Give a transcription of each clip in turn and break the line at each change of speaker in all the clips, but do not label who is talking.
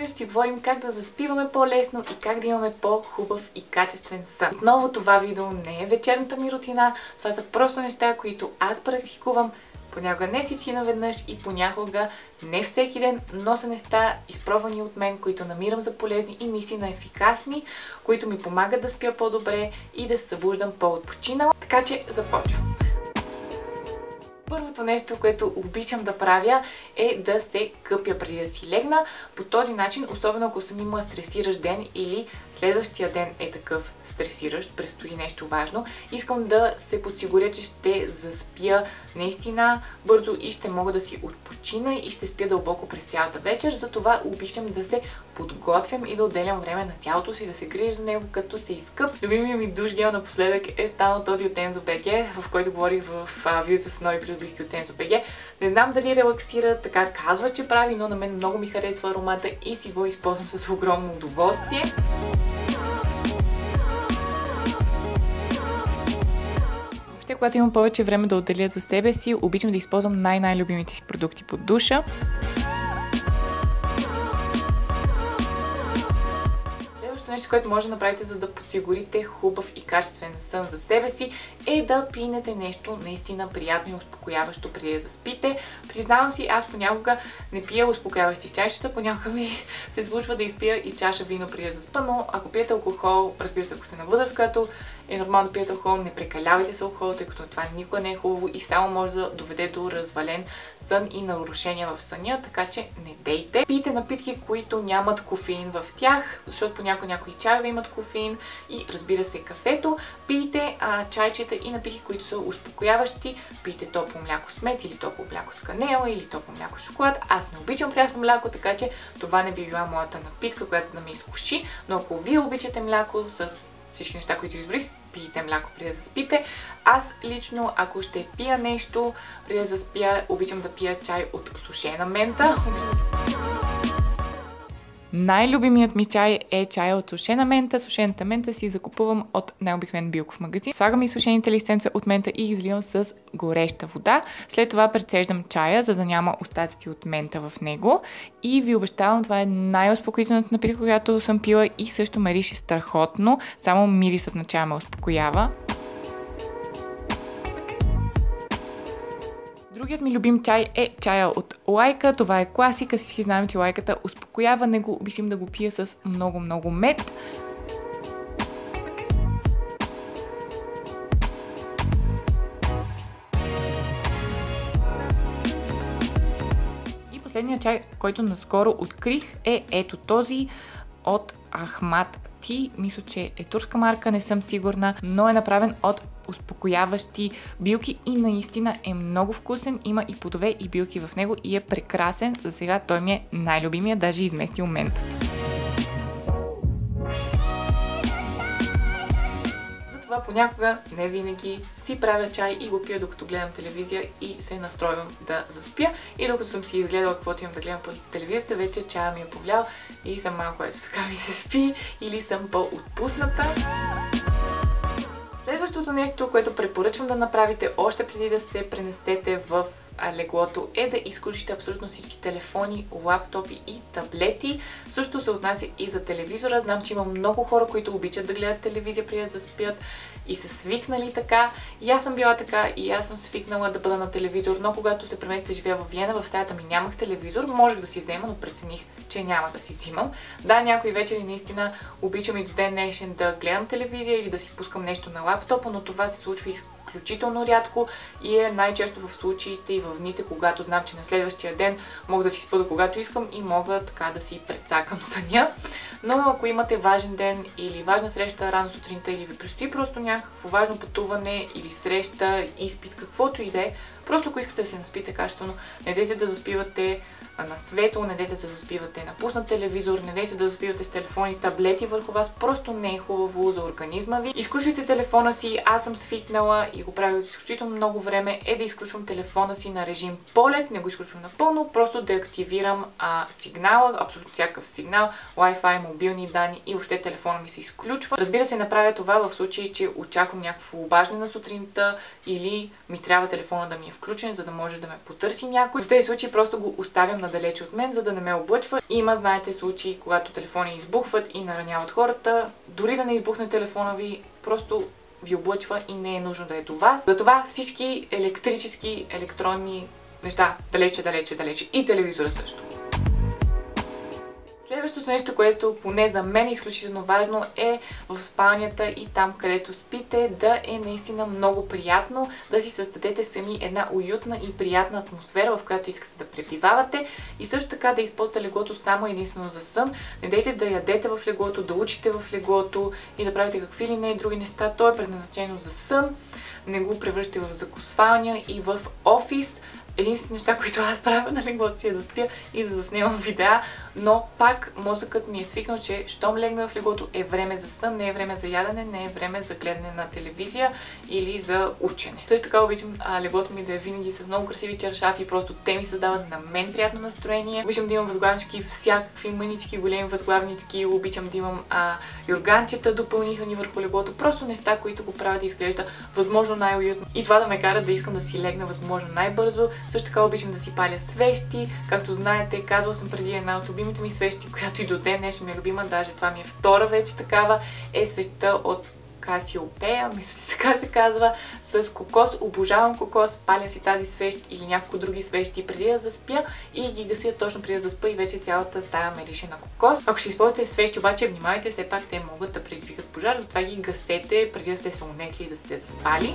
епизод ще си говорим как да заспиваме по-лесно и как да имаме по-хубав и качествен сън. Отново това видео не е вечерната ми рутина, това са просто неща, които аз практикувам. Понякога не всички наведнъж и понякога не всеки ден, но са неща изпробвани от мен, които намирам за полезни и наистина ефикасни, които ми помагат да спя по-добре и да се събуждам по-отпочинала. Така че започвам. Първото нещо, което обичам да правя, е да се къпя преди да си легна. По този начин, особено ако съм имала стресиращ ден или следващия ден е такъв стресиращ, предстои нещо важно, искам да се подсигуря, че ще заспя наистина бързо и ще мога да си отпочина и ще спя дълбоко през цялата вечер. Затова обичам да се подготвям и да отделям време на тялото си, да се грижа за него, като се изкъп. Любимият ми душ гел напоследък е станал този от Enzo BG, в който говорих в видеото с нови придобивки от Enzo BG. Не знам дали релаксира, така казва, че прави, но на мен много ми харесва аромата и си го използвам с огромно удоволствие. Когато имам повече време да отделя за себе си, обичам да използвам най-любимите си продукти под душа. Следващото нещо, което може да направите, за да подсигурите хубав и качествен сън за себе си, е да пинете нещо наистина приятно и успокояващо преди да заспите. Признавам си, аз понякога не пия успокояващи чашата, понякога ми се случва да изпия и чаша вино преди да заспа, но ако пиете алкохол, разбира се, ако сте на възраст, която е нормално да пиете алкохол, не прекалявайте с алкохол, тъй като това никога не е хубаво и само може да доведе до развален сън и нарушения в съня, така че не дейте. Пийте напитки, които нямат кофеин в тях, защото понякога някои чайове имат кофеин и разбира се кафето. Пийте чайчета и напитки, които са успокояващи. Пийте топло мляко с мед или топло мляко с канела или топло мляко с шоколад. Аз не обичам прясно мляко, така че това не би била моята напитка, която да ме изкуши, но ако вие обичате мляко с всички неща, които изборих, пийте мляко преди да заспите. Аз лично, ако ще пия нещо преди да заспя, обичам да пия чай от сушена мента. Най-любимият ми чай е чай от сушена мента. Сушената мента си закупувам от най-обикновен билков магазин. Слагам и сушените листенца от мента и ги изливам с гореща вода. След това прецеждам чая, за да няма остатъци от мента в него. И ви обещавам, това е най-успокоителната напитка, която съм пила и също мирише страхотно. Само мирисът на чая ме успокоява. Другият ми любим чай е чая от лайка. Това е класика. Всички знаем, че лайката успокоява. Него обичам да го пия с много мед. И последният чай, който наскоро открих, е ето този от Ахмад Ти. Мисля, че е турска марка, не съм сигурна, но е направен от успокояващи билки и наистина е много вкусен. Има и плодове и билки в него и е прекрасен. За сега той ми е най-любимия, даже изместил ментата. Затова понякога, не винаги, си правя чай и го пия докато гледам телевизия и се настройвам да заспя. И докато съм си изгледала каквото имам да гледам по телевизията, вече чая ми е повлял и съм малко ето така ми се спи или съм по-отпусната. Следващото нещо, което препоръчвам да направите още преди да се пренесете в леглото, е да изключите абсолютно всички телефони, лаптопи и таблети. Също се отнася и за телевизора. Знам, че има много хора, които обичат да гледат телевизия преди да заспят и са свикнали така. И аз съм била така и аз съм свикнала да бъда на телевизор, но когато се преместих да живея в Виена, в стаята ми нямах телевизор. Можех да си взема, но прецених, че няма да си взимам. Да, някои вечери наистина обичам и до ден днешен да гледам телевизия или да си пускам нещо на лаптопа, но това се случва изключително рядко и е най-често в случаите и в дните, когато знам, че на следващия ден мога да си спа когато искам и мога така да си прецакам съня. Но ако имате важен ден или важна среща рано сутринта или ви предстои просто някакво важно пътуване или среща, изпит, каквото и да е, просто ако искате да се наспите качествено, не дейте да заспивате на светло, не дейте да заспивате на пуснат телевизор, не дейте да заспивате с телефони, таблети върху вас, просто не е хубаво за организма ви. Изключвайте телефона си, аз съм свикнала и го правя изключително много време, е да изключвам телефона си на режим полет, не го изключвам напълно, просто да активирам сигнала, абсолютно всякакъв сигнал, Wi-Fi, мобилни данни и въобще телефона ми се изключва. Разбира се, направя това в случай, че очаквам някакво обаждане на сутринта или ми трябва телефона да ми е включен, за да може да ме потърси някой. В тези случаи просто го оставям надалече от мен, за да не ме облъчва. Има, знаете, случаи, когато телефони избухват и нараняват хората. Дори да не избухне телефона ви, просто ви облъчва и не е нужно да е до вас. Затова всички електрически, електронни неща далече. И телевизора също. Следващото нещо, което поне за мен е изключително важно, е в спалнята и там, където спите, да е наистина много приятно, да си създадете сами една уютна и приятна атмосфера, в която искате да пребивавате, и също така да използвате леглото само единствено за сън. Не дейте да ядете в леглото, да учите в леглото и да правите какви ли не други неща. То е предназначено за сън. Не го превръщате в закусвалня и в офис. Единствените неща, които аз правя на леглото си, е да спя и да заснемам видеа, но пак мозъкът ми е свикнал, че щом легна в леглото е време за сън, не е време за ядене, не е време за гледане на телевизия или за учене. Също така обичам леглото ми да е винаги с много красиви чаршафи, просто те ми създават на мен приятно настроение. Обичам да имам възглавнички, всякакви мънички, големи възглавнички, обичам да имам юрганчета допълнителни върху леглото, просто неща, които го правят да изглежда възможно най-уютно и това да ме кара да искам да си легна възможно най-бързо. Също така обичам да си паля свещи. Както знаете, казвала съм преди, една от любимите ми свещи, която и до ден днешен ми е любима, даже това ми е втора вече такава, е свещта от Касиопея, мисля, че така се казва, с кокос. Обожавам кокос, паля си тази свещ или няколко други свещи преди да заспя и ги гася точно преди да заспя и вече цялата стая мирише на кокос. Ако ще използвате свещи, обаче внимавайте, все пак те могат да предизвикат пожар, затова ги гасете преди да сте се унесли и да сте заспали.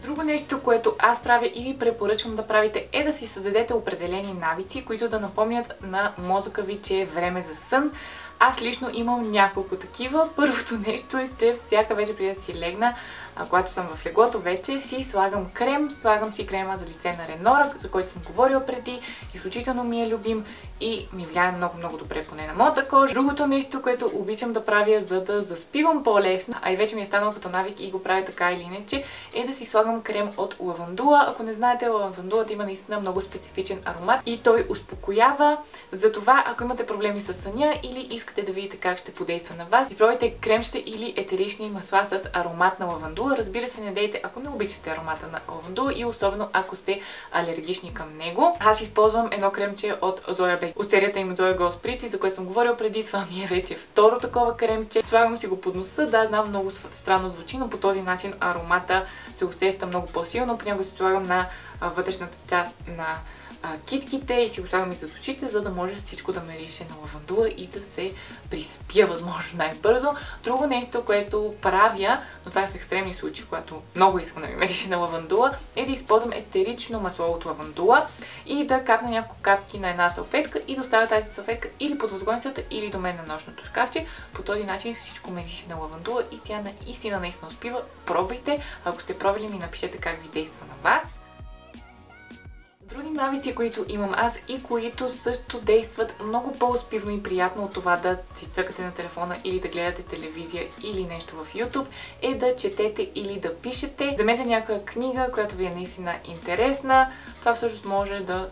Друго нещо, което аз правя и ви препоръчвам да правите, е да си създадете определени навици, които да напомнят на мозъка ви, че е време за сън. Аз лично имам няколко такива. Първото нещо е, че всяка вечер преди да си легна, когато съм в леглото вече, си слагам крем. Слагам си крема за лице на Ренора, за който съм говорила преди. Изключително ми е любим и ми влияе много добре поне на моята кожа. Другото нещо, което обичам да правя, за да заспивам по-лесно, а и вече ми е станало като навик и го правя така или иначе, е да си слагам крем от лавандула. Ако не знаете, лавандулата има наистина много специфичен аромат и той успокоява. Затова, ако имате проблеми с съня или искате да видите как ще подейства на вас, изпробвайте кремчета или етерични масла с аромат на лавандула. Разбира се, не дейте, ако не обичате аромата на лавандула и особено ако сте алергични към него. Аз използвам едно кремче от Zoya Beck, от серията им Zoya Glow Pretty, за което съм говорила преди. Това ми е вече второ такова кремче. Слагам си го под носа. Да, знам, много странно звучи, но по този начин аромата се усеща много по-силно. Понякога се слагам на вътрешната част на китките и си го слагам и зад очите, за да може всичко да мирише на лавандула и да се приспя възможно най-бързо. Друго нещо, което правя, но това е в екстремни случаи, когато много искам да ми мирише на лавандула, е да използвам етерично масло от лавандула и да капна няколко капки на една салфетка и да оставя тази салфетка или под възглавницата, или до мен на нощното шкафче. По този начин всичко мирише на лавандула и тя наистина успива. Пробвайте. Ако сте пробвали, ми напишете как ви действа на вас. Други навици, които имам аз и които също действат много по-успивно и приятно от това да си цъкате на телефона или да гледате телевизия или нещо в YouTube, е да четете или да пишете. Вземете някаква книга, която ви е наистина интересна. Това всъщност може да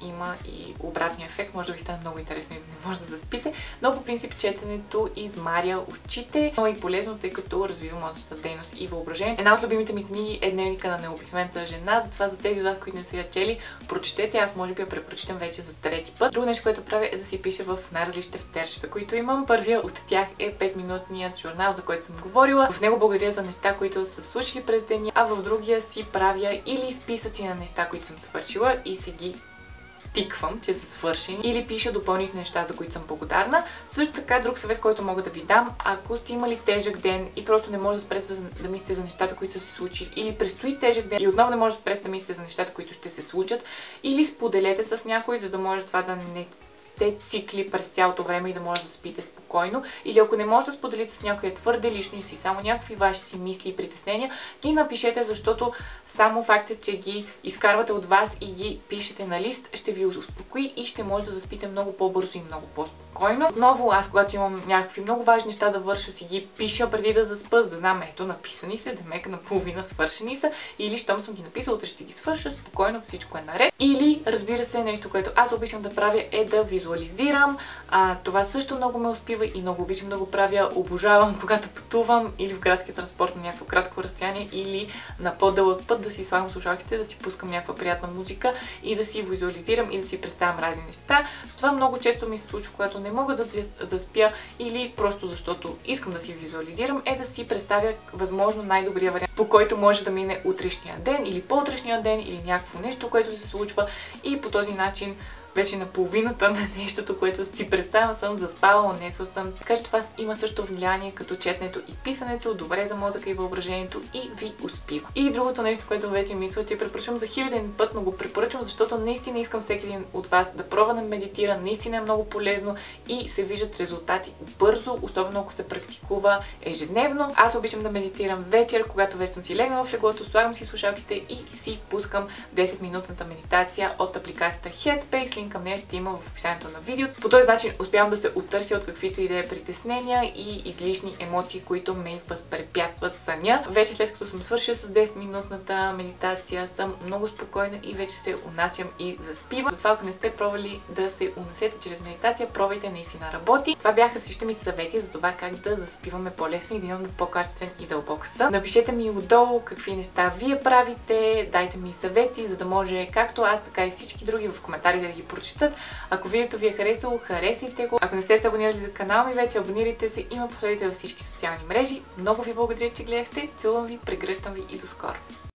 има и обратния ефект, може да ви стане много интересно и не може да заспите, но по принцип четенето измаря очите, но и полезно, тъй като развива мозъчната дейност и въображение. Една от любимите ми книги е Дневника на необикновената жена, затова за тези от вас, които не са я чели, прочетете, аз може би я препрочитам вече за трети път. Друго нещо, което правя, е да си пиша в най-различните тефтерчета, които имам. Първия от тях е 5-минутният журнал, за който съм говорила. В него благодаря за неща, които са случили през деня, а в другия си правя или списъци на неща, които съм свършила и си ги тиквам, че са свършени, или пиша допълнителни неща, за които съм благодарна. Също така, друг съвет, който мога да ви дам, ако сте имали тежък ден и просто не може да спрете да мислите за нещата, които са се случили, или предстои тежък ден и отново не може да спрете да мислите за нещата, които ще се случат, или споделете с някой, за да може това да не се цикли през цялото време и да може да спите спокойно. Или ако не може да споделите с някой твърде лично и си само някакви ваши си мисли и притеснения, ги напишете, защото само фактът, че ги изкарвате от вас и ги пишете на лист, ще ви успокои и ще може да заспите много по-бързо и много по-спокойно. спокойно. Отново, аз когато имам някакви много важни неща да върша, си ги пиша преди да заспа, за да знам, ето, написани са, демека наполовина свършени са, или щом съм ги написала, утре ще ги свърша, спокойно, всичко е наред. Или, разбира се, нещо, което аз обичам да правя, е да визуализирам. Това също много ме успива и много обичам да го правя. Обожавам, когато пътувам или в градския транспорт на някакво кратко разстояние, или на по-дълъг път, да си слагам слушалките, да си пускам някаква приятна музика и да си визуализирам и да си представям разни неща. С това много често ми се случва, когато не мога да заспя или просто защото искам да си визуализирам, е да си представя възможно най-добрия вариант, по който може да мине утрешния ден или по-утрешния ден или някакво нещо, което се случва, и по този начин вече на половината на нещото, което си представям, съм заспала, унесла съм. Така че това има също влияние като четенето и писането, добре за мозъка и въображението, и ви успива. И другото нещо, което вече мисля, че препоръчвам за хиляден път, но го препоръчвам, защото наистина искам всеки един от вас да пробва да медитира, наистина е много полезно и се виждат резултати бързо, особено ако се практикува ежедневно. Аз обичам да медитирам вечер, когато вече съм си легнала в леглото, слагам си слушалките и си пускам 10-минутната медитация от апликацията Headspace. Към нея ще има в описанието на видеото. По този начин успявам да се оттърся от каквито и да е притеснения и излишни емоции, които ме възпрепятстват съня. Вече след като съм свършила с 10-минутната медитация, съм много спокойна и вече се унасям и заспивам. Затова, ако не сте пробвали да се унесете чрез медитация, пробвайте, наистина работи. Това бяха всичките ми съвети за това как да заспиваме по-лесно и да имаме по-качествен и дълбок сън. Напишете ми отдолу какви неща вие правите, дайте ми съвети, за да може както аз, така и всички други в коментарите да ги прочитат. Ако видеото ви е харесало, харесайте го. Ако не сте се абонирали за канала ми вече, абонирайте се и ме последвайте във всички социални мрежи. Много ви благодаря, че гледахте. Целувам ви, прегръщам ви и до скоро!